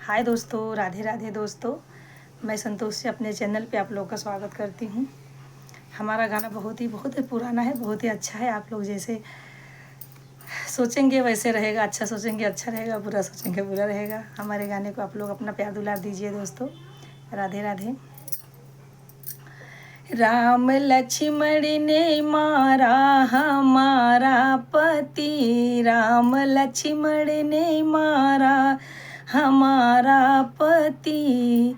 हाय दोस्तों, राधे राधे दोस्तों। मैं संतोष से अपने चैनल पे आप लोग का स्वागत करती हूँ। हमारा गाना बहुत ही पुराना है, बहुत ही अच्छा है। आप लोग जैसे सोचेंगे वैसे रहेगा, अच्छा सोचेंगे अच्छा रहेगा, बुरा सोचेंगे बुरा रहेगा। हमारे गाने को आप लोग अपना प्यार दुलार दीजिए दोस्तों। राधे राधे। राम लक्ष्मण ने मारा हमारा पति, राम लक्ष्मण ने मारा हमारा पति।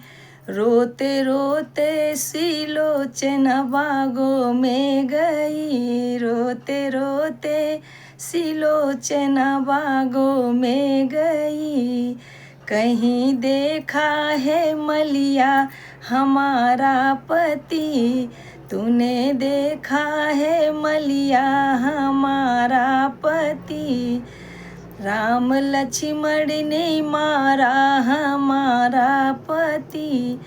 रोते रोते सिलोचना बागों में गई, रोते रोते सिलोचना बागों में गई। कहीं देखा है मलिया हमारा पति, तूने देखा है मलिया हमारा पति। राम लक्ष्मण ने मारा हमारा पति,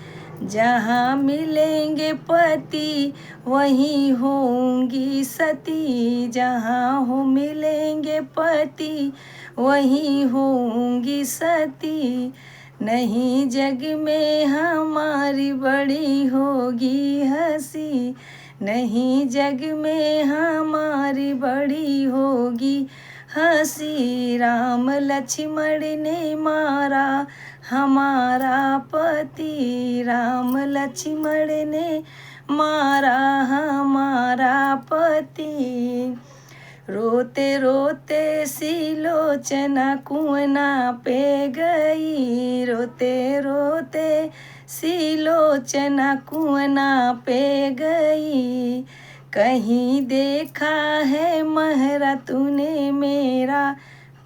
जहाँ मिलेंगे पति वहीं होंगी सती, जहाँ हो मिलेंगे पति वहीं होंगी सती। नहीं जग में हमारी बड़ी होगी हंसी, नहीं जग में हमारी बड़ी होगी हंसी। राम लक्ष्मण ने मारा हमारा पति, राम लक्ष्मण ने मारा हमारा पति। रोते रोते सिलोचना कुआं पे गई, रोते रोते सिलोचना कुआं पे गई। कहीं देखा है महरा तूने मेरा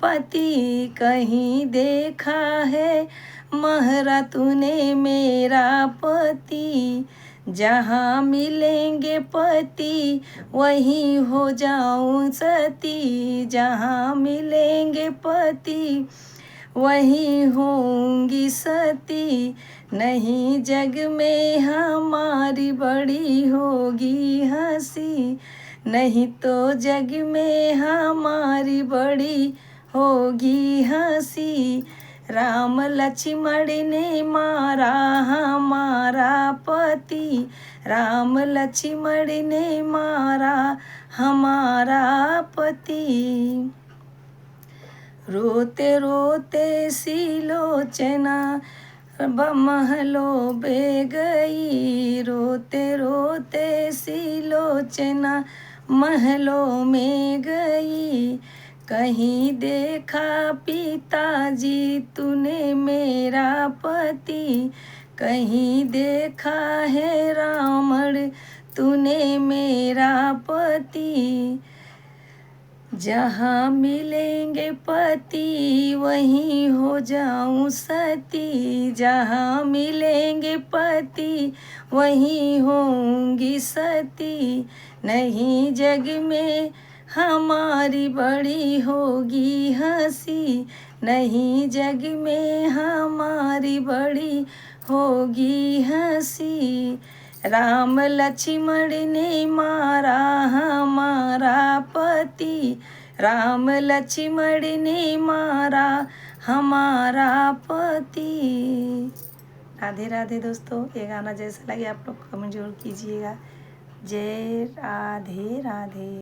पति, कहीं देखा है महरा तूने मेरा पति। जहाँ मिलेंगे पति वहीं हो जाऊं सती, जहाँ मिलेंगे पति वहीं होंगी सती। नहीं जग में हमारी बड़ी होगी हंसी, नहीं तो जग में हमारी बड़ी होगी हंसी। राम लक्ष्मण ने मारा हमारा पति, राम लक्ष्मण ने मारा हमारा पति। रोते रोते सिलोचना महलों में गई, रोते रोते सिलोचना महलों में गई। कहीं देखा पिताजी तूने मेरा पति, कहीं देखा है रावण तूने मेरा पति। जहाँ मिलेंगे पति वहीं हो जाऊं सती, जहाँ मिलेंगे पति वहीं होंगी सती। नहीं जग में हमारी बड़ी होगी हंसी, नहीं जग में हमारी बड़ी होगी हंसी। राम लक्ष्मण ने मारा हमारा पति, राम लक्ष्मण ने मारा हमारा पति। राधे राधे दोस्तों। ये गाना जैसा लगे आप लोग कमेंट जरूर कीजिएगा। जय राधे राधे।